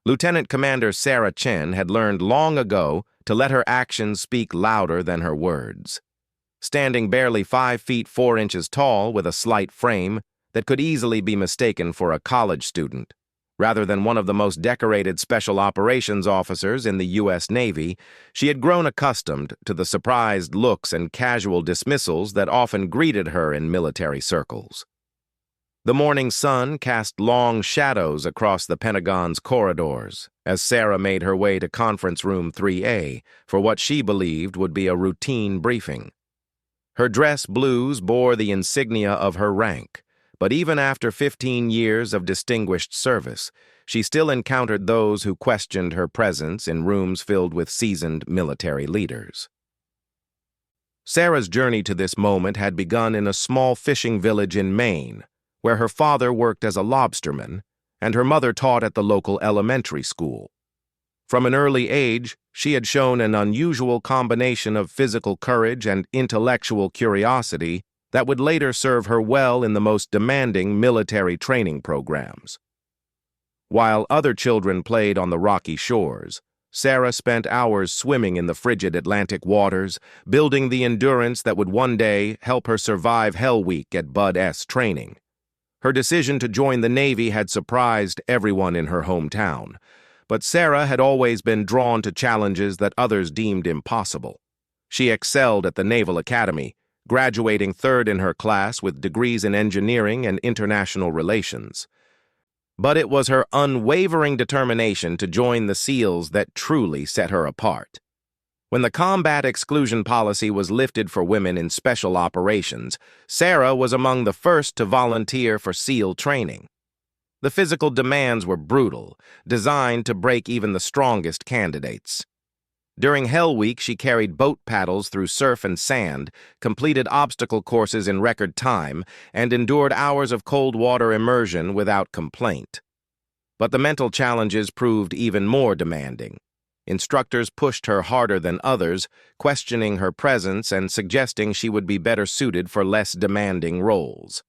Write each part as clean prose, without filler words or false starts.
Lieutenant Commander Sarah Chen had learned long ago to let her actions speak louder than her words. Standing barely 5 feet 4 inches tall with a slight frame that could easily be mistaken for a college student, rather than one of the most decorated special operations officers in the U.S. Navy, she had grown accustomed to the surprised looks and casual dismissals that often greeted her in military circles. The morning sun cast long shadows across the Pentagon's corridors as Sarah made her way to Conference Room 3A for what she believed would be a routine briefing. Her dress blues bore the insignia of her rank, but even after 15 years of distinguished service, she still encountered those who questioned her presence in rooms filled with seasoned military leaders. Sarah's journey to this moment had begun in a small fishing village in Maine, where her father worked as a lobsterman and her mother taught at the local elementary school. From an early age, she had shown an unusual combination of physical courage and intellectual curiosity that would later serve her well in the most demanding military training programs. While other children played on the rocky shores, Sarah spent hours swimming in the frigid Atlantic waters, building the endurance that would one day help her survive Hell Week at Bud S training. Her decision to join the Navy had surprised everyone in her hometown, but Sarah had always been drawn to challenges that others deemed impossible. She excelled at the Naval Academy, graduating third in her class with degrees in engineering and international relations. But it was her unwavering determination to join the SEALs that truly set her apart. When the combat exclusion policy was lifted for women in special operations, Sarah was among the first to volunteer for SEAL training. The physical demands were brutal, designed to break even the strongest candidates. During Hell Week, she carried boat paddles through surf and sand, completed obstacle courses in record time, and endured hours of cold water immersion without complaint. But the mental challenges proved even more demanding. Instructors pushed her harder than others, questioning her presence and suggesting she would be better suited for less demanding roles.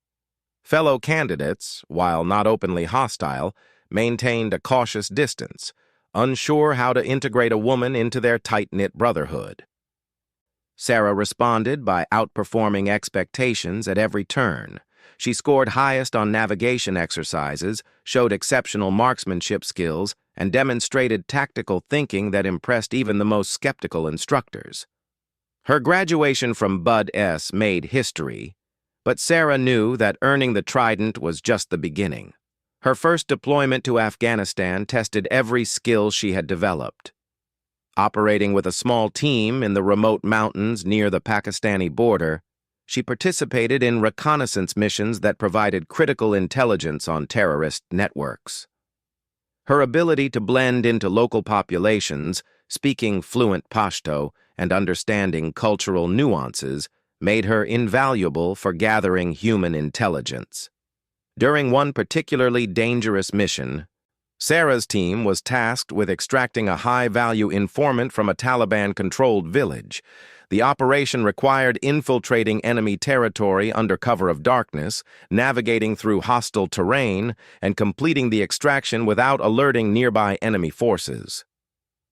Fellow candidates, while not openly hostile, maintained a cautious distance, unsure how to integrate a woman into their tight-knit brotherhood. Sarah responded by outperforming expectations at every turn. She scored highest on navigation exercises, showed exceptional marksmanship skills, and demonstrated tactical thinking that impressed even the most skeptical instructors. Her graduation from Bud S made history, but Sarah knew that earning the Trident was just the beginning. Her first deployment to Afghanistan tested every skill she had developed. Operating with a small team in the remote mountains near the Pakistani border, she participated in reconnaissance missions that provided critical intelligence on terrorist networks. Her ability to blend into local populations, speaking fluent Pashto and understanding cultural nuances, made her invaluable for gathering human intelligence. During one particularly dangerous mission, Sarah's team was tasked with extracting a high-value informant from a Taliban-controlled village. The operation required infiltrating enemy territory under cover of darkness, navigating through hostile terrain, and completing the extraction without alerting nearby enemy forces.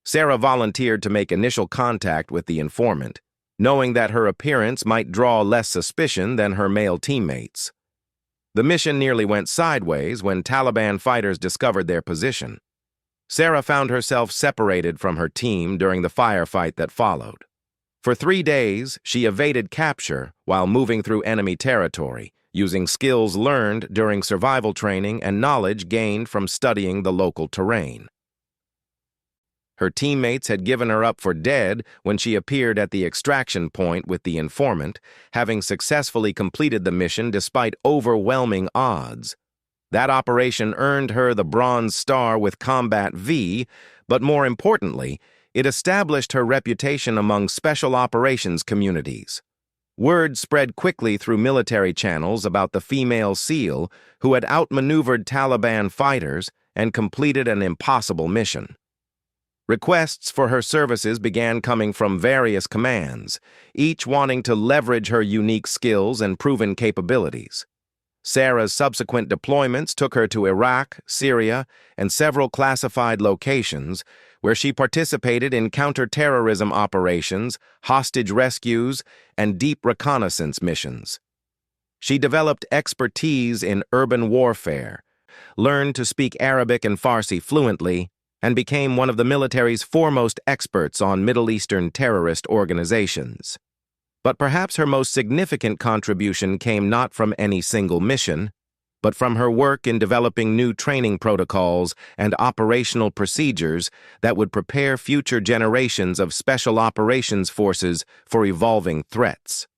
Sarah volunteered to make initial contact with the informant, knowing that her appearance might draw less suspicion than her male teammates. The mission nearly went sideways when Taliban fighters discovered their position. Sarah found herself separated from her team during the firefight that followed. For 3 days, she evaded capture while moving through enemy territory, using skills learned during survival training and knowledge gained from studying the local terrain. Her teammates had given her up for dead when she appeared at the extraction point with the informant, having successfully completed the mission despite overwhelming odds. That operation earned her the Bronze Star with Combat V, but more importantly, it established her reputation among special operations communities. Word spread quickly through military channels about the female SEAL who had outmaneuvered Taliban fighters and completed an impossible mission. Requests for her services began coming from various commands, each wanting to leverage her unique skills and proven capabilities. Sarah's subsequent deployments took her to Iraq, Syria, and several classified locations where she participated in counterterrorism operations, hostage rescues, and deep reconnaissance missions. She developed expertise in urban warfare, learned to speak Arabic and Farsi fluently, and became one of the military's foremost experts on Middle Eastern terrorist organizations. But perhaps her most significant contribution came not from any single mission, but from her work in developing new training protocols and operational procedures that would prepare future generations of special operations forces for evolving threats.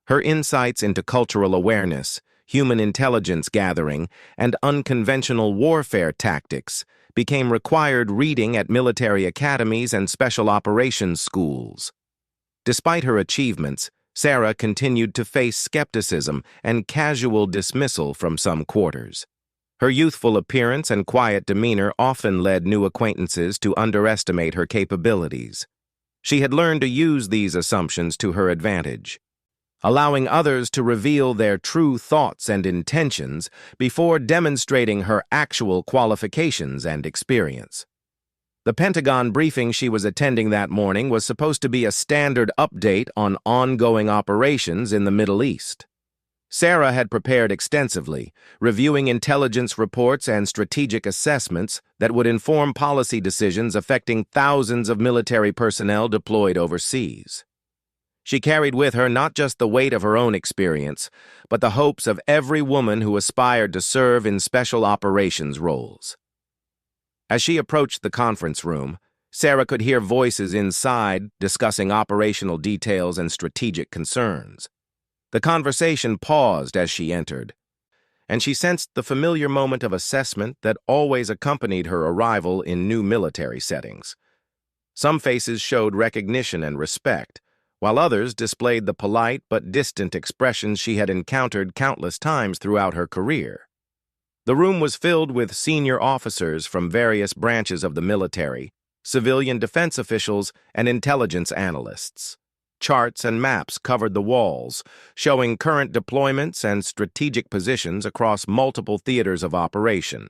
Her insights into cultural awareness, human intelligence gathering, and unconventional warfare tactics became required reading at military academies and special operations schools. Despite her achievements, Sarah continued to face skepticism and casual dismissal from some quarters. Her youthful appearance and quiet demeanor often led new acquaintances to underestimate her capabilities. She had learned to use these assumptions to her advantage, allowing others to reveal their true thoughts and intentions before demonstrating her actual qualifications and experience. The Pentagon briefing she was attending that morning was supposed to be a standard update on ongoing operations in the Middle East. Sarah had prepared extensively, reviewing intelligence reports and strategic assessments that would inform policy decisions affecting thousands of military personnel deployed overseas. She carried with her not just the weight of her own experience, but the hopes of every woman who aspired to serve in special operations roles. As she approached the conference room, Sarah could hear voices inside discussing operational details and strategic concerns. The conversation paused as she entered, and she sensed the familiar moment of assessment that always accompanied her arrival in new military settings. Some faces showed recognition and respect, while others displayed the polite but distant expressions she had encountered countless times throughout her career. The room was filled with senior officers from various branches of the military, civilian defense officials, and intelligence analysts. Charts and maps covered the walls, showing current deployments and strategic positions across multiple theaters of operation.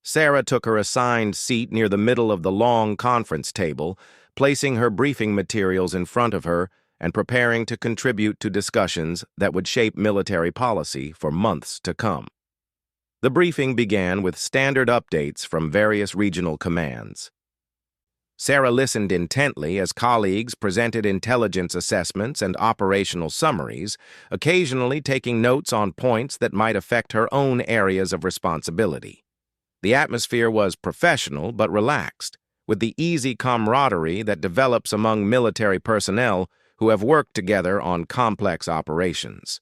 Sarah took her assigned seat near the middle of the long conference table, placing her briefing materials in front of her and preparing to contribute to discussions that would shape military policy for months to come. The briefing began with standard updates from various regional commands. Sarah listened intently as colleagues presented intelligence assessments and operational summaries, occasionally taking notes on points that might affect her own areas of responsibility. The atmosphere was professional but relaxed, with the easy camaraderie that develops among military personnel who have worked together on complex operations.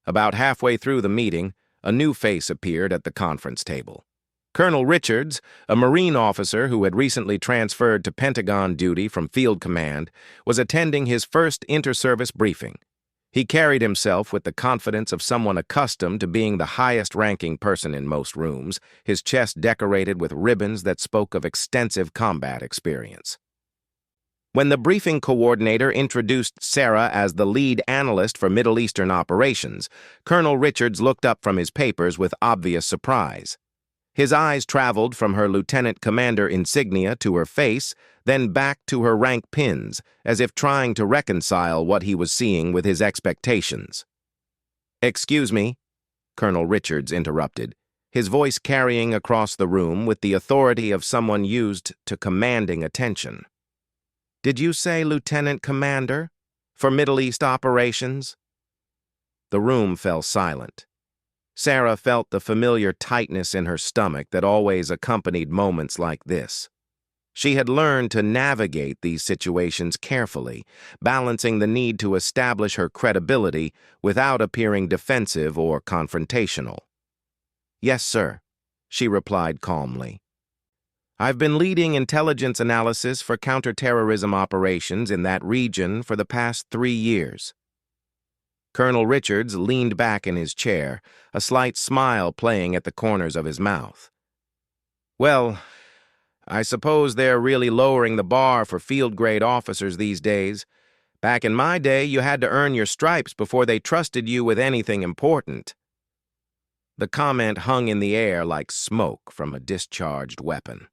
About halfway through the meeting, a new face appeared at the conference table. Colonel Richards, a Marine officer who had recently transferred to Pentagon duty from Field Command, was attending his first inter-service briefing. He carried himself with the confidence of someone accustomed to being the highest-ranking person in most rooms, his chest decorated with ribbons that spoke of extensive combat experience. When the briefing coordinator introduced Sarah as the lead analyst for Middle Eastern operations, Colonel Richards looked up from his papers with obvious surprise. His eyes traveled from her lieutenant commander insignia to her face, then back to her rank pins, as if trying to reconcile what he was seeing with his expectations. "Excuse me," Colonel Richards interrupted, his voice carrying across the room with the authority of someone used to commanding attention. "Did you say Lieutenant Commander? For Middle East operations?" The room fell silent. Sarah felt the familiar tightness in her stomach that always accompanied moments like this. She had learned to navigate these situations carefully, balancing the need to establish her credibility without appearing defensive or confrontational. "Yes, sir," she replied calmly. "I've been leading intelligence analysis for counterterrorism operations in that region for the past 3 years. Colonel Richards leaned back in his chair, a slight smile playing at the corners of his mouth. "Well, I suppose they're really lowering the bar for field-grade officers these days. Back in my day, you had to earn your stripes before they trusted you with anything important." The comment hung in the air like smoke from a discharged weapon.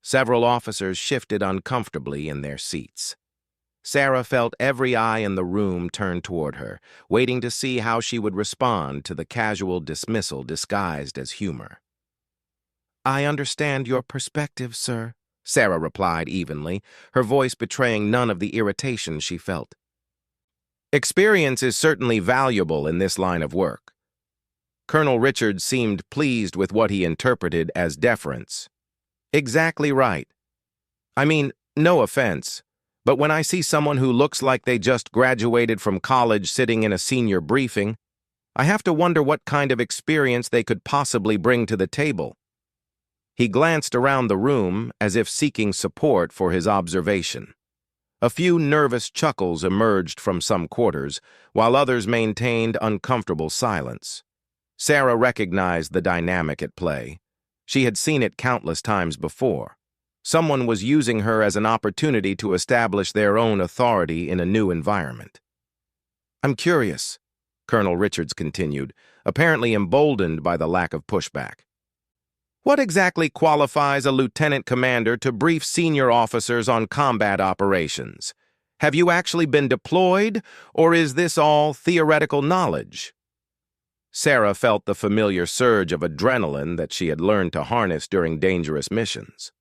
Several officers shifted uncomfortably in their seats. Sarah felt every eye in the room turn toward her, waiting to see how she would respond to the casual dismissal disguised as humor. "I understand your perspective, sir," Sarah replied evenly, her voice betraying none of the irritation she felt. "Experience is certainly valuable in this line of work." Colonel Richards seemed pleased with what he interpreted as deference. "Exactly right. I mean, no offense, but when I see someone who looks like they just graduated from college sitting in a senior briefing, I have to wonder what kind of experience they could possibly bring to the table." He glanced around the room as if seeking support for his observation. A few nervous chuckles emerged from some quarters, while others maintained uncomfortable silence. Sarah recognized the dynamic at play. She had seen it countless times before. Someone was using her as an opportunity to establish their own authority in a new environment. "I'm curious," Colonel Richards continued, apparently emboldened by the lack of pushback. "What exactly qualifies a lieutenant commander to brief senior officers on combat operations? Have you actually been deployed, or is this all theoretical knowledge?" Sarah felt the familiar surge of adrenaline that she had learned to harness during dangerous missions.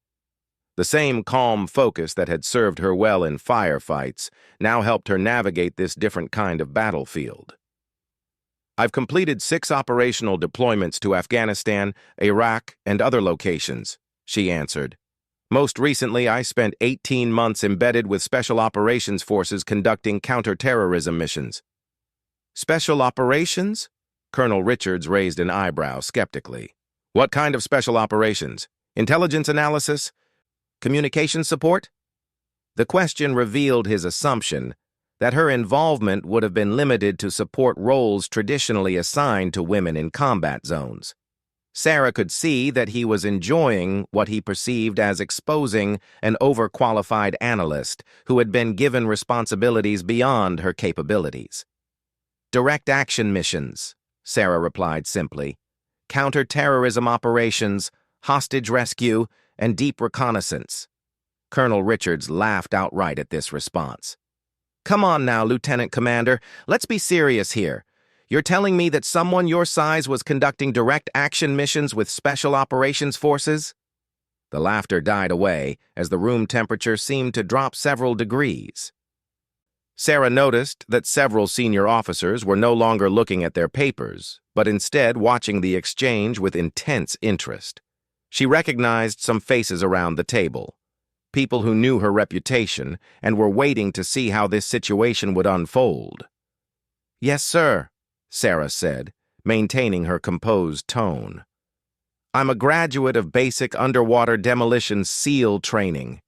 The same calm focus that had served her well in firefights now helped her navigate this different kind of battlefield. "I've completed 6 operational deployments to Afghanistan, Iraq, and other locations," she answered. "Most recently, I spent 18 months embedded with Special Operations Forces conducting counterterrorism missions." "Special Operations?" Colonel Richards raised an eyebrow skeptically. "What kind of special operations? Intelligence analysis? Communication support?" The question revealed his assumption that her involvement would have been limited to support roles traditionally assigned to women in combat zones. Sarah could see that he was enjoying what he perceived as exposing an overqualified analyst who had been given responsibilities beyond her capabilities. "Direct action missions," Sarah replied simply. "Counter-terrorism operations, hostage rescue, and deep reconnaissance." Colonel Richards laughed outright at this response. "Come on now, Lieutenant Commander, let's be serious here. You're telling me that someone your size was conducting direct action missions with Special Operations Forces?" The laughter died away as the room temperature seemed to drop several degrees. Sarah noticed that several senior officers were no longer looking at their papers, but instead watching the exchange with intense interest. She recognized some faces around the table, people who knew her reputation and were waiting to see how this situation would unfold. "Yes, sir," Sarah said, maintaining her composed tone. "I'm a graduate of basic underwater demolition SEAL training."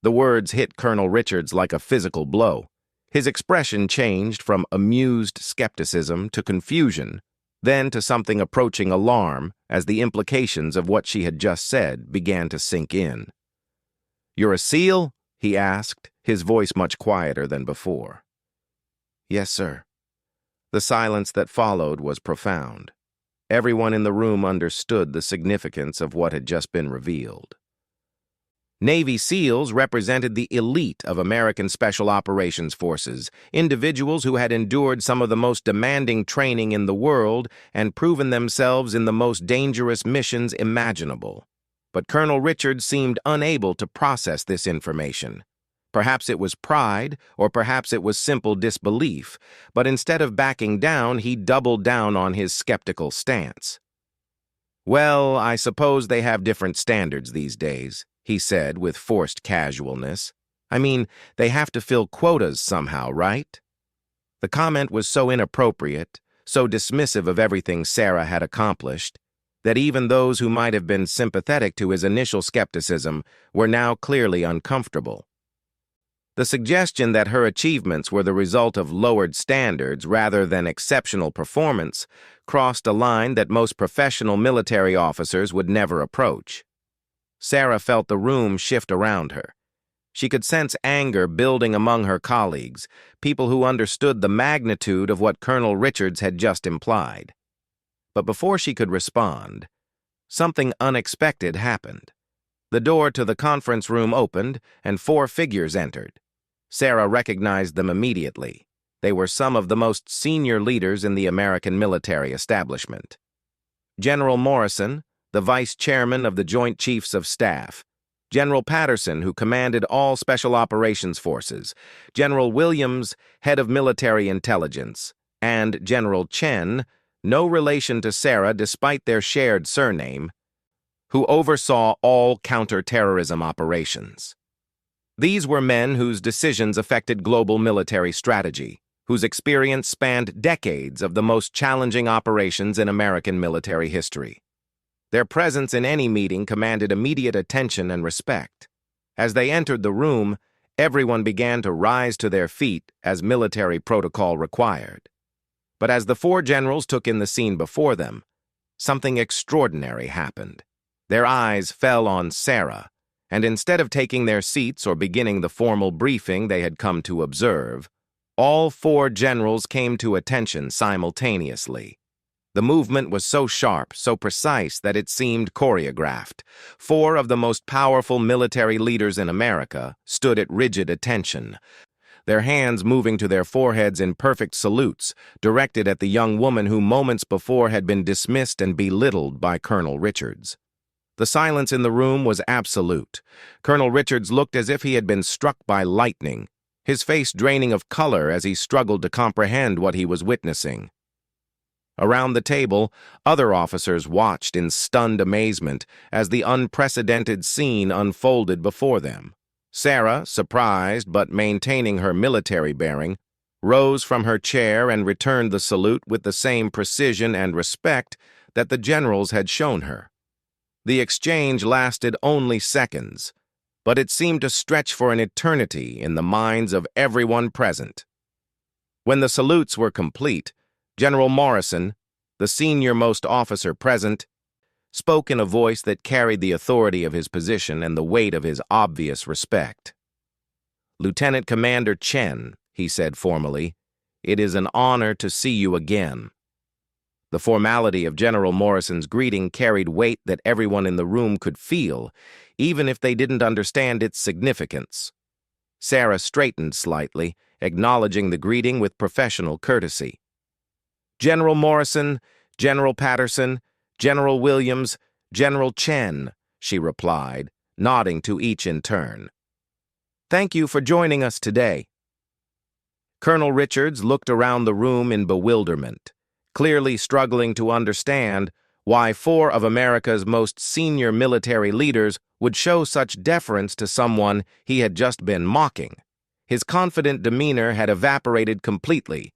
The words hit Colonel Richards like a physical blow. His expression changed from amused skepticism to confusion, then to something approaching alarm as the implications of what she had just said began to sink in. "You're a SEAL?" he asked, his voice much quieter than before. "Yes, sir." The silence that followed was profound. Everyone in the room understood the significance of what had just been revealed. Navy SEALs represented the elite of American Special Operations Forces, individuals who had endured some of the most demanding training in the world and proven themselves in the most dangerous missions imaginable. But Colonel Richards seemed unable to process this information. Perhaps it was pride, or perhaps it was simple disbelief, but instead of backing down, he doubled down on his skeptical stance. "Well, I suppose they have different standards these days," he said with forced casualness. "I mean, they have to fill quotas somehow, right?" The comment was so inappropriate, so dismissive of everything Sarah had accomplished, that even those who might have been sympathetic to his initial skepticism were now clearly uncomfortable. The suggestion that her achievements were the result of lowered standards rather than exceptional performance crossed a line that most professional military officers would never approach. Sarah felt the room shift around her. She could sense anger building among her colleagues, people who understood the magnitude of what Colonel Richards had just implied. But before she could respond, something unexpected happened. The door to the conference room opened, and 4 figures entered. Sarah recognized them immediately. They were some of the most senior leaders in the American military establishment. General Morrison, the vice chairman of the Joint Chiefs of Staff; General Patterson, who commanded all Special Operations Forces; General Williams, head of military intelligence; and General Chen, no relation to Sarah despite their shared surname, who oversaw all counter-terrorism operations. These were men whose decisions affected global military strategy, whose experience spanned decades of the most challenging operations in American military history. Their presence in any meeting commanded immediate attention and respect. As they entered the room, everyone began to rise to their feet as military protocol required. But as the 4 generals took in the scene before them, something extraordinary happened. Their eyes fell on Sarah, and instead of taking their seats or beginning the formal briefing they had come to observe, all 4 generals came to attention simultaneously. The movement was so sharp, so precise, that it seemed choreographed. 4 of the most powerful military leaders in America stood at rigid attention, their hands moving to their foreheads in perfect salutes, directed at the young woman who moments before had been dismissed and belittled by Colonel Richards. The silence in the room was absolute. Colonel Richards looked as if he had been struck by lightning, his face draining of color as he struggled to comprehend what he was witnessing. Around the table, other officers watched in stunned amazement as the unprecedented scene unfolded before them. Sarah, surprised but maintaining her military bearing, rose from her chair and returned the salute with the same precision and respect that the generals had shown her. The exchange lasted only seconds, but it seemed to stretch for an eternity in the minds of everyone present. When the salutes were complete, General Morrison, the senior-most officer present, spoke in a voice that carried the authority of his position and the weight of his obvious respect. "Lieutenant Commander Chen," he said formally, "it is an honor to see you again." The formality of General Morrison's greeting carried weight that everyone in the room could feel, even if they didn't understand its significance. Sarah straightened slightly, acknowledging the greeting with professional courtesy. "General Morrison, General Patterson, General Williams, General Chen," she replied, nodding to each in turn. "Thank you for joining us today." Colonel Richards looked around the room in bewilderment, clearly struggling to understand why 4 of America's most senior military leaders would show such deference to someone he had just been mocking. His confident demeanor had evaporated completely,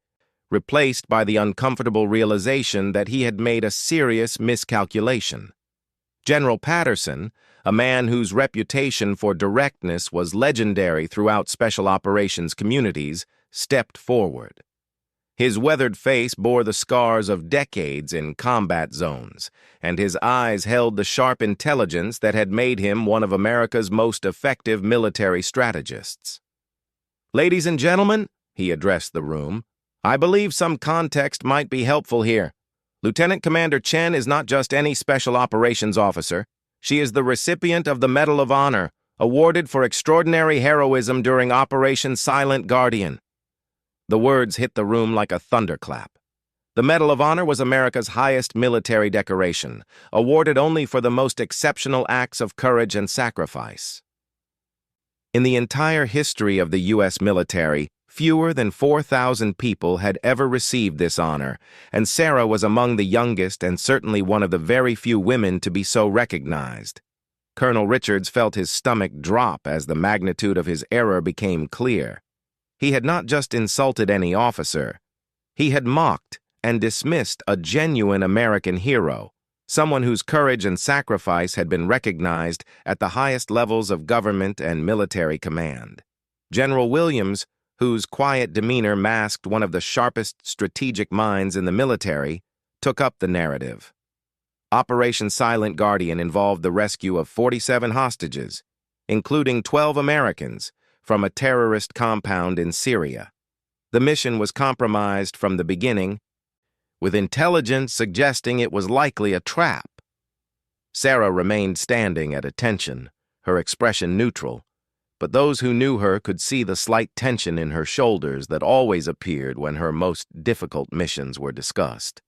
replaced by the uncomfortable realization that he had made a serious miscalculation. General Patterson, a man whose reputation for directness was legendary throughout special operations communities, stepped forward. His weathered face bore the scars of decades in combat zones, and his eyes held the sharp intelligence that had made him one of America's most effective military strategists. "Ladies and gentlemen," he addressed the room, "I believe some context might be helpful here. Lieutenant Commander Chen is not just any special operations officer. She is the recipient of the Medal of Honor, awarded for extraordinary heroism during Operation Silent Guardian." The words hit the room like a thunderclap. The Medal of Honor was America's highest military decoration, awarded only for the most exceptional acts of courage and sacrifice. In the entire history of the U.S. military, fewer than 4,000 people had ever received this honor, and Sarah was among the youngest and certainly one of the very few women to be so recognized. Colonel Richards felt his stomach drop as the magnitude of his error became clear. He had not just insulted any officer. He had mocked and dismissed a genuine American hero, someone whose courage and sacrifice had been recognized at the highest levels of government and military command. General Williams, whose quiet demeanor masked one of the sharpest strategic minds in the military, took up the narrative. Operation Silent Guardian involved the rescue of 47 hostages, including 12 Americans, from a terrorist compound in Syria. The mission was compromised from the beginning, with intelligence suggesting it was likely a trap. Sarah remained standing at attention, her expression neutral, but those who knew her could see the slight tension in her shoulders that always appeared when her most difficult missions were discussed.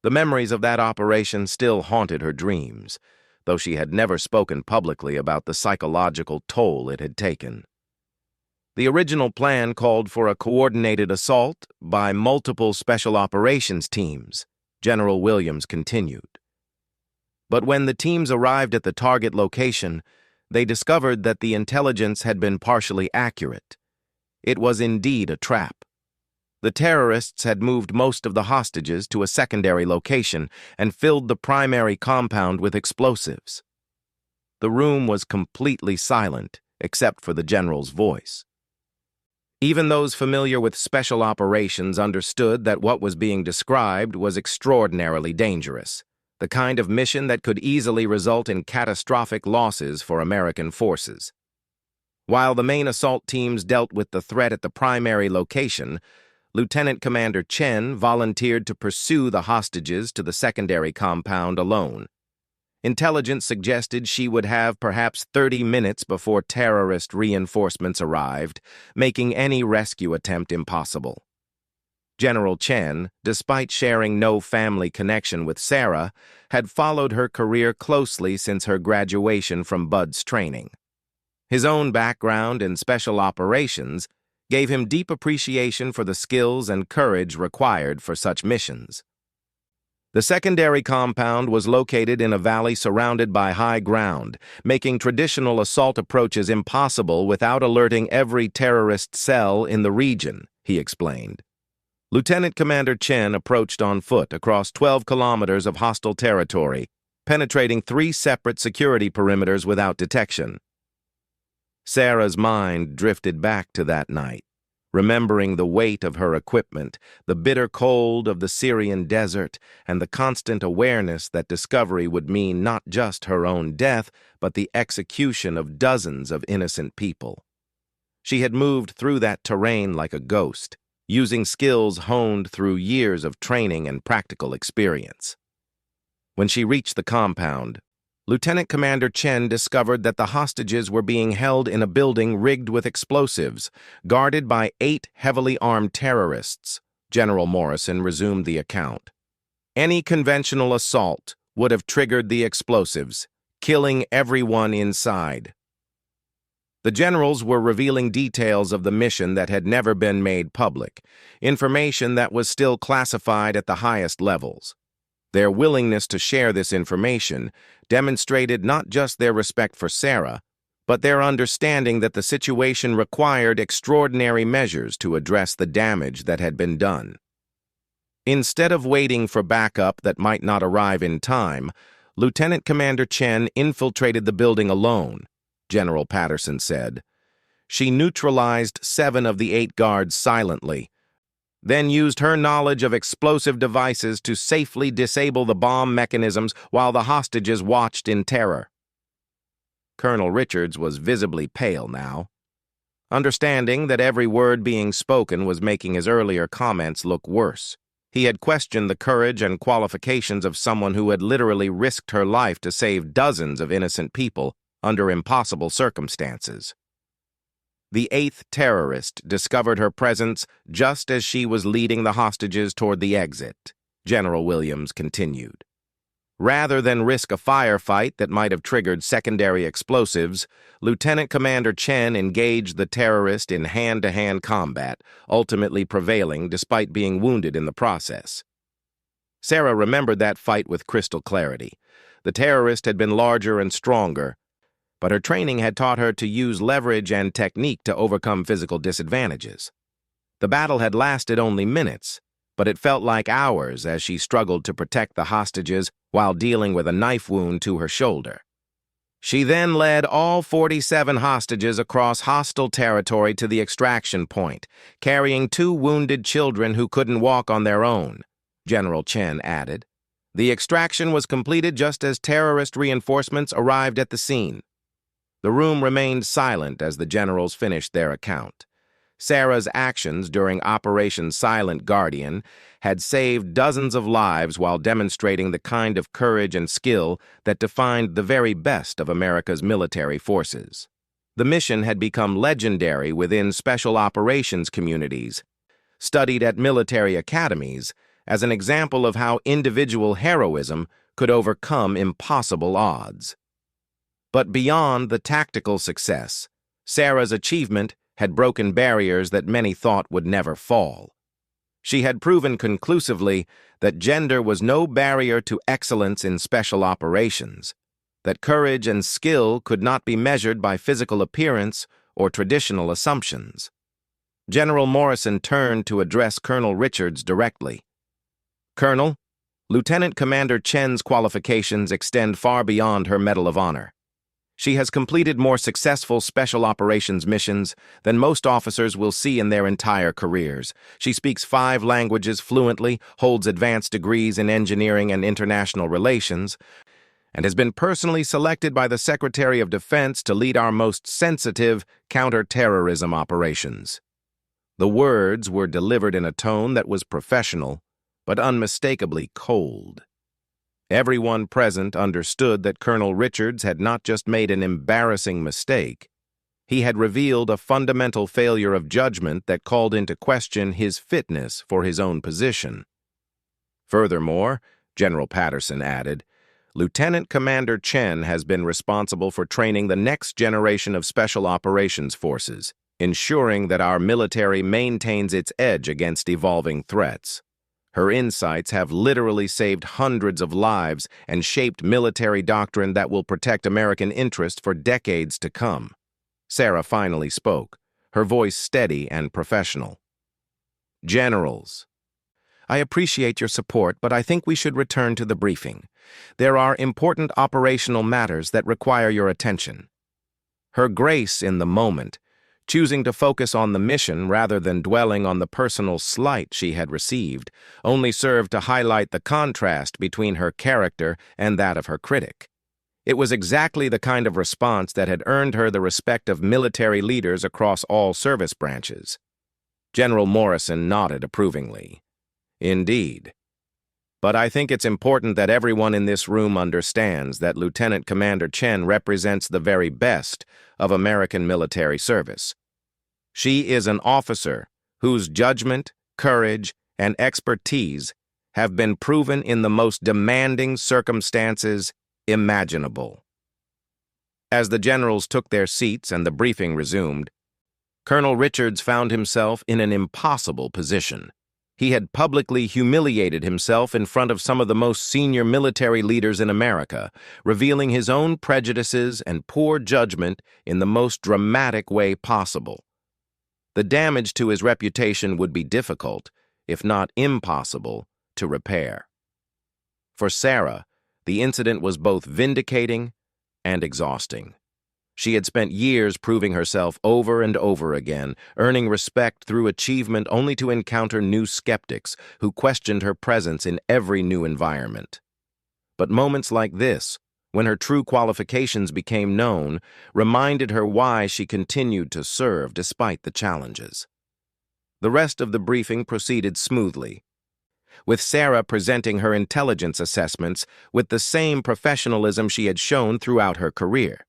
The memories of that operation still haunted her dreams, though she had never spoken publicly about the psychological toll it had taken. The original plan called for a coordinated assault by multiple special operations teams, General Williams continued. But when the teams arrived at the target location, they discovered that the intelligence had been partially accurate. It was indeed a trap. The terrorists had moved most of the hostages to a secondary location and filled the primary compound with explosives. The room was completely silent, except for the general's voice. Even those familiar with special operations understood that what was being described was extraordinarily dangerous, the kind of mission that could easily result in catastrophic losses for American forces. While the main assault teams dealt with the threat at the primary location, Lieutenant Commander Chen volunteered to pursue the hostages to the secondary compound alone. Intelligence suggested she would have perhaps 30 minutes before terrorist reinforcements arrived, making any rescue attempt impossible. General Chen, despite sharing no family connection with Sarah, had followed her career closely since her graduation from Bud's training. His own background in special operations gave him deep appreciation for the skills and courage required for such missions. The secondary compound was located in a valley surrounded by high ground, making traditional assault approaches impossible without alerting every terrorist cell in the region, he explained. Lieutenant Commander Chen approached on foot across 12 kilometers of hostile territory, penetrating 3 separate security perimeters without detection. Sarah's mind drifted back to that night, remembering the weight of her equipment, the bitter cold of the Syrian desert, and the constant awareness that discovery would mean not just her own death, but the execution of dozens of innocent people. She had moved through that terrain like a ghost, using skills honed through years of training and practical experience. When she reached the compound, Lieutenant Commander Chen discovered that the hostages were being held in a building rigged with explosives, guarded by 8 heavily armed terrorists. General Morrison resumed the account. Any conventional assault would have triggered the explosives, killing everyone inside. The generals were revealing details of the mission that had never been made public, information that was still classified at the highest levels. Their willingness to share this information demonstrated not just their respect for Sarah, but their understanding that the situation required extraordinary measures to address the damage that had been done. Instead of waiting for backup that might not arrive in time, Lieutenant Commander Chen infiltrated the building alone, General Patterson said. She neutralized 7 of the 8 guards silently, then used her knowledge of explosive devices to safely disable the bomb mechanisms while the hostages watched in terror. Colonel Richards was visibly pale now, understanding that every word being spoken was making his earlier comments look worse. He had questioned the courage and qualifications of someone who had literally risked her life to save dozens of innocent people under impossible circumstances. The 8th terrorist discovered her presence just as she was leading the hostages toward the exit, General Williams continued. Rather than risk a firefight that might have triggered secondary explosives, Lieutenant Commander Chen engaged the terrorist in hand-to-hand combat, ultimately prevailing despite being wounded in the process. Sarah remembered that fight with crystal clarity. The terrorist had been larger and stronger, but her training had taught her to use leverage and technique to overcome physical disadvantages. The battle had lasted only minutes, but it felt like hours as she struggled to protect the hostages while dealing with a knife wound to her shoulder. She then led all 47 hostages across hostile territory to the extraction point, carrying 2 wounded children who couldn't walk on their own, General Chen added. The extraction was completed just as terrorist reinforcements arrived at the scene. The room remained silent as the generals finished their account. Sarah's actions during Operation Silent Guardian had saved dozens of lives while demonstrating the kind of courage and skill that defined the very best of America's military forces. The mission had become legendary within special operations communities, studied at military academies, as an example of how individual heroism could overcome impossible odds. But beyond the tactical success, Sarah's achievement had broken barriers that many thought would never fall. She had proven conclusively that gender was no barrier to excellence in special operations, that courage and skill could not be measured by physical appearance or traditional assumptions. General Morrison turned to address Colonel Richards directly. "Colonel, Lieutenant Commander Chen's qualifications extend far beyond her Medal of Honor. She has completed more successful special operations missions than most officers will see in their entire careers. She speaks 5 languages fluently, holds advanced degrees in engineering and international relations, and has been personally selected by the Secretary of Defense to lead our most sensitive counter-terrorism operations." The words were delivered in a tone that was professional, but unmistakably cold. Everyone present understood that Colonel Richards had not just made an embarrassing mistake, he had revealed a fundamental failure of judgment that called into question his fitness for his own position. Furthermore, General Patterson added, "Lieutenant Commander Chen has been responsible for training the next generation of special operations forces, ensuring that our military maintains its edge against evolving threats. Her insights have literally saved hundreds of lives and shaped military doctrine that will protect American interest for decades to come." Sarah finally spoke, her voice steady and professional. "Generals, I appreciate your support, but I think we should return to the briefing. There are important operational matters that require your attention." Her grace in the moment, choosing to focus on the mission rather than dwelling on the personal slight she had received, only served to highlight the contrast between her character and that of her critic. It was exactly the kind of response that had earned her the respect of military leaders across all service branches. General Morrison nodded approvingly. "Indeed. But I think it's important that everyone in this room understands that Lieutenant Commander Chen represents the very best of American military service. She is an officer whose judgment, courage, and expertise have been proven in the most demanding circumstances imaginable." As the generals took their seats and the briefing resumed, Colonel Richards found himself in an impossible position. He had publicly humiliated himself in front of some of the most senior military leaders in America, revealing his own prejudices and poor judgment in the most dramatic way possible. The damage to his reputation would be difficult, if not impossible, to repair. For Sarah, the incident was both vindicating and exhausting. She had spent years proving herself over and over again, earning respect through achievement only to encounter new skeptics who questioned her presence in every new environment. But moments like this, when her true qualifications became known, reminded her why she continued to serve despite the challenges. The rest of the briefing proceeded smoothly, with Sarah presenting her intelligence assessments with the same professionalism she had shown throughout her career.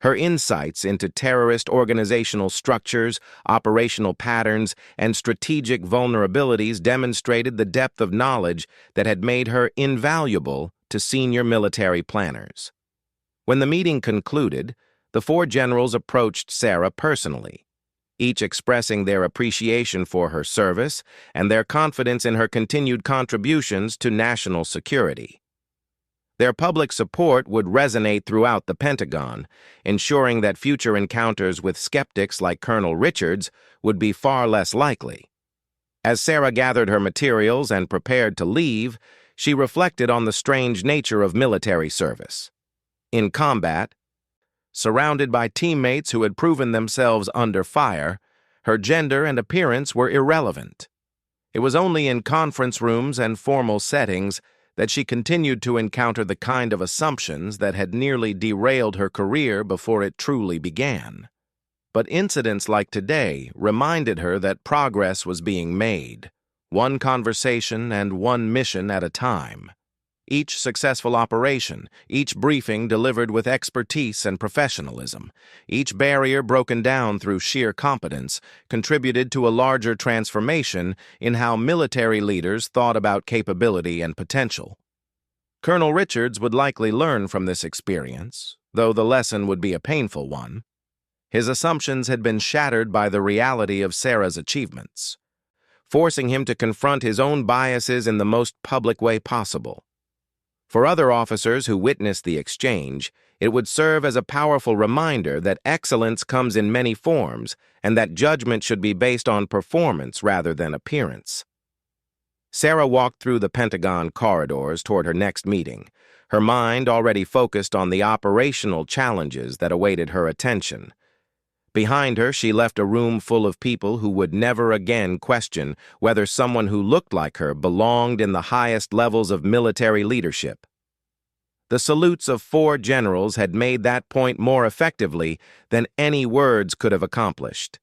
Her insights into terrorist organizational structures, operational patterns, and strategic vulnerabilities demonstrated the depth of knowledge that had made her invaluable to senior military planners. When the meeting concluded, the 4 generals approached Sarah personally, each expressing their appreciation for her service and their confidence in her continued contributions to national security. Their public support would resonate throughout the Pentagon, ensuring that future encounters with skeptics like Colonel Richards would be far less likely. As Sarah gathered her materials and prepared to leave, she reflected on the strange nature of military service. In combat, surrounded by teammates who had proven themselves under fire, her gender and appearance were irrelevant. It was only in conference rooms and formal settings that she continued to encounter the kind of assumptions that had nearly derailed her career before it truly began. But incidents like today reminded her that progress was being made, one conversation and one mission at a time. Each successful operation, each briefing delivered with expertise and professionalism, each barrier broken down through sheer competence, contributed to a larger transformation in how military leaders thought about capability and potential. Colonel Richards would likely learn from this experience, though the lesson would be a painful one. His assumptions had been shattered by the reality of Sarah's achievements, forcing him to confront his own biases in the most public way possible. For other officers who witnessed the exchange, it would serve as a powerful reminder that excellence comes in many forms and that judgment should be based on performance rather than appearance. Sarah walked through the Pentagon corridors toward her next meeting, her mind already focused on the operational challenges that awaited her attention. Behind her, she left a room full of people who would never again question whether someone who looked like her belonged in the highest levels of military leadership. The salutes of 4 generals had made that point more effectively than any words could have accomplished.